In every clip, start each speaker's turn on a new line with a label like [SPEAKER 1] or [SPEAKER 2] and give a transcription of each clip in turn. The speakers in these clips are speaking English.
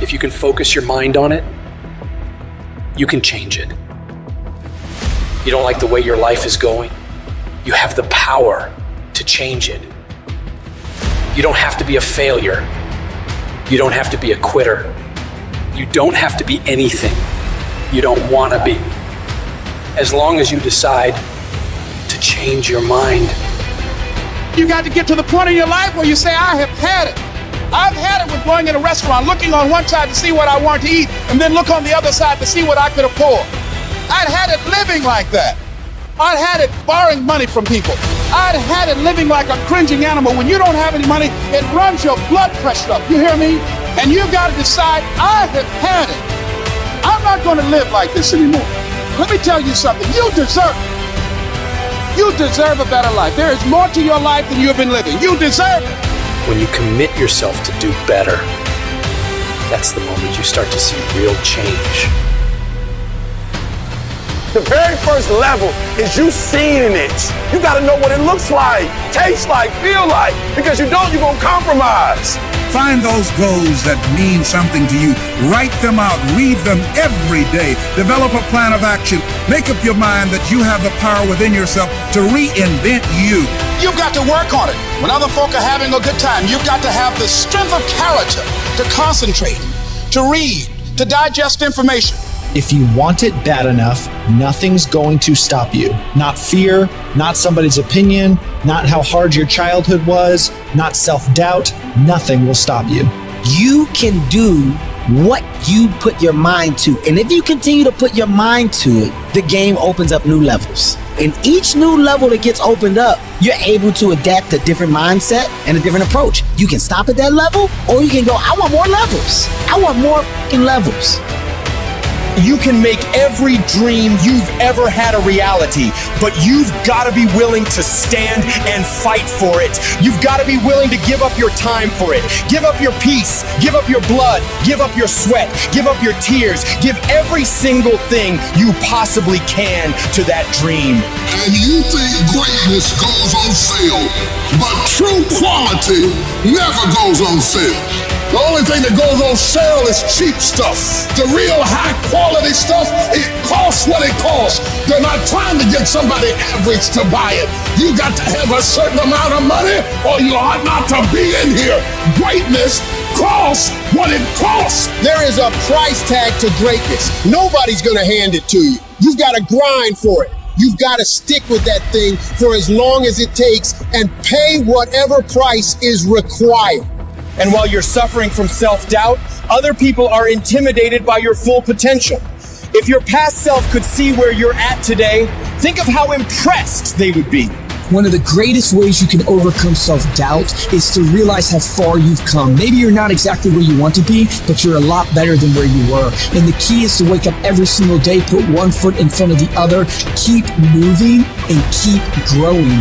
[SPEAKER 1] If you can focus your mind on it, you can change it. You don't like the way your life is going? You have the power to change it. You don't have to be a failure. You don't have to be a quitter. You don't have to be anything you don't want to be. As long as you decide to change your mind.
[SPEAKER 2] You got to get to the point in your life where you say, I have had it. I've had it with going in a restaurant, looking on one side to see what I want to eat, and then look on the other side to see what I could afford. I'd had it living like that. I'd had it borrowing money from people. I'd had it living like a cringing animal. When you don't have any money, it runs your blood pressure up. You hear me? And you've got to decide, I have had it. I'm not going to live like this anymore. Let me tell you something. You deserve it. You deserve a better life. There is more to your life than you've been living. You deserve it.
[SPEAKER 1] When you commit yourself to do better, that's the moment you start to see real change.
[SPEAKER 3] The very first level is you seeing it. You got to know what it looks like, tastes like, feel like, because you don't, you're going to compromise.
[SPEAKER 4] Find those goals that mean something to you. Write them out. Read them every day. Develop a plan of action. Make up your mind that you have the power within yourself to reinvent you.
[SPEAKER 2] You've got to work on it. When other folk are having a good time, you've got to have the strength of character to concentrate, to read, to digest information.
[SPEAKER 5] If you want it bad enough, nothing's going to stop you. Not fear, not somebody's opinion, not how hard your childhood was, not self-doubt. Nothing will stop you.
[SPEAKER 6] You can do what you put your mind to. And if you continue to put your mind to it, the game opens up new levels. And each new level that gets opened up, you're able to adapt a different mindset and a different approach. You can stop at that level, or you can go, I want more levels. I want more fucking levels.
[SPEAKER 7] You can make every dream you've ever had a reality, but you've got to be willing to stand and fight for it. You've got to be willing to give up your time for it. Give up your peace, give up your blood, give up your sweat, give up your tears, give every single thing you possibly can to that dream.
[SPEAKER 8] And you think greatness goes on sale, but true quality never goes on sale. The only thing that goes on sale is cheap stuff. The real high quality stuff, it costs what it costs. They're not trying to get somebody average to buy it. You got to have a certain amount of money or you ought not to be in here. Greatness costs what it costs.
[SPEAKER 9] There is a price tag to greatness. Nobody's gonna hand it to you. You've got to grind for it. You've got to stick with that thing for as long as it takes and pay whatever price is required.
[SPEAKER 7] And while you're suffering from self-doubt, other people are intimidated by your full potential. If your past self could see where you're at today, think of how impressed they would be.
[SPEAKER 10] One of the greatest ways you can overcome self-doubt is to realize how far you've come. Maybe you're not exactly where you want to be, but you're a lot better than where you were. And the key is to wake up every single day, put one foot in front of the other, keep moving, and keep growing.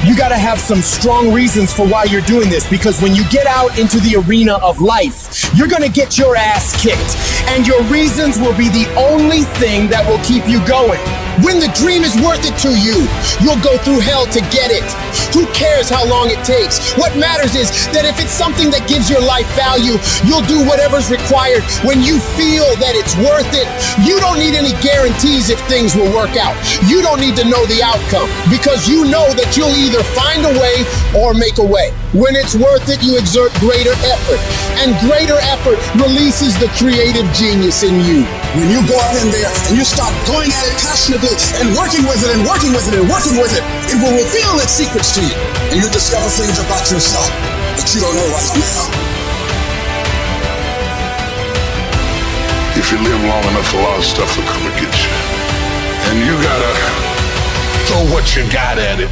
[SPEAKER 7] You gotta have some strong reasons for why you're doing this, because when you get out into the arena of life, you're gonna get your ass kicked, and your reasons will be the only thing that will keep you going.
[SPEAKER 9] When the dream is worth it to you, you'll go through hell to get it. Who cares how long it takes? What matters is that if it's something that gives your life value, you'll do whatever's required when you feel that it's worth it. You don't need any guarantees if things will work out. You don't need to know the outcome because you know that you'll either find a way or make a way. When it's worth it, you exert greater effort, and greater effort releases the creative genius in you.
[SPEAKER 11] When you go out in there and you start going at it passionately and working with it and working with it and working with it, it will reveal its secrets to you. And you discover things about yourself that you don't know right now.
[SPEAKER 8] If you live long enough, a lot of stuff will come against you. And you gotta throw what you got at it.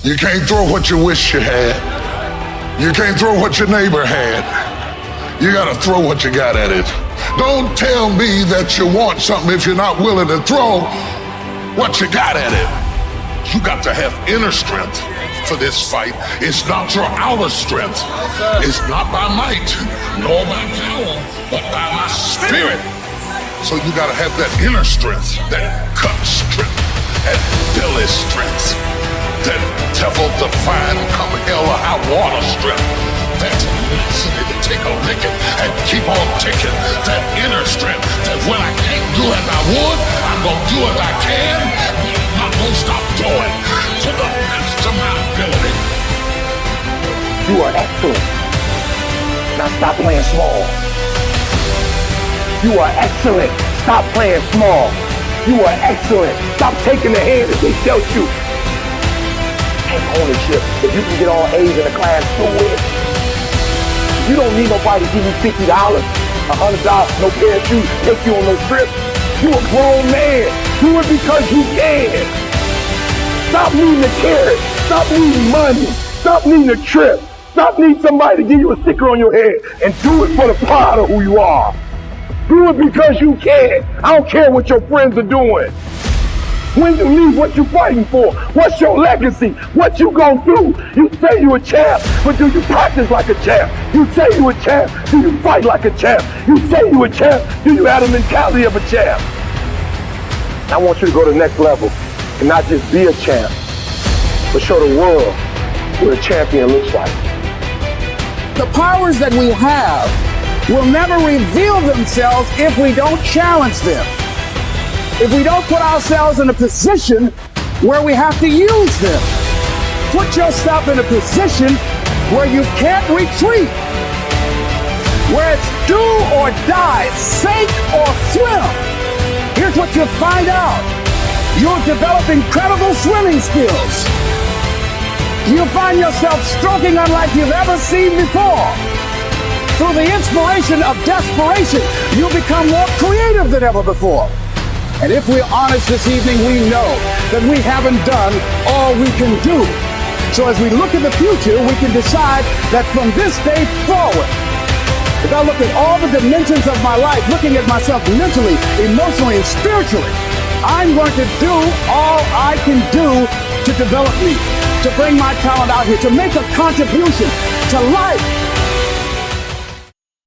[SPEAKER 8] You can't throw what you wish you had. You can't throw what your neighbor had. You gotta throw what you got at it. Don't tell me that you want something if you're not willing to throw what you got at it. You got to have inner strength for this fight. It's not your outer strength. It's not by might, nor by power, but by my spirit. So you gotta have that inner strength, that cut strength, that belly strength, that devil-defying come hell or high water strength, that tenacity to take a licking and keep on taking that inner strength, that when I can't do as I would, I'm going to do as I can, but I'm not going to stop doing to the best of my ability.
[SPEAKER 3] You are excellent. Now stop playing small. You are excellent. Stop playing small. You are excellent. Stop taking the hand that they dealt you. Take ownership. If you can get all A's in the class, do it. You don't need nobody to give you $50, $100, no pair of shoes, take you on no trip. You a grown man. Do it because you can. Stop needing a carrot. Stop needing money. Stop needing a trip. Stop needing somebody to give you a sticker on your head and do it for the pride of who you are. Do it because you can. I don't care what your friends are doing. When you leave, what you fighting for? What's your legacy? What you gonna do? You say you a champ, but do you practice like a champ? You say you a champ, do you fight like a champ? You say you a champ, do you have the mentality of a champ? I want you to go to the next level and not just be a champ, but show the world what a champion looks like.
[SPEAKER 2] The powers that we have will never reveal themselves if we don't challenge them. If we don't put ourselves in a position where we have to use them. Put yourself in a position where you can't retreat. Where it's do or die, sink or swim. Here's what you'll find out. You'll develop incredible swimming skills. You'll find yourself stroking unlike you've ever seen before. Through the inspiration of desperation, you'll become more creative than ever before. And if we're honest this evening, we know that we haven't done all we can do. So as we look at the future, we can decide that from this day forward, if I look at all the dimensions of my life, looking at myself mentally, emotionally, and spiritually, I'm going to do all I can do to develop me, to bring my talent out here, to make a contribution to life,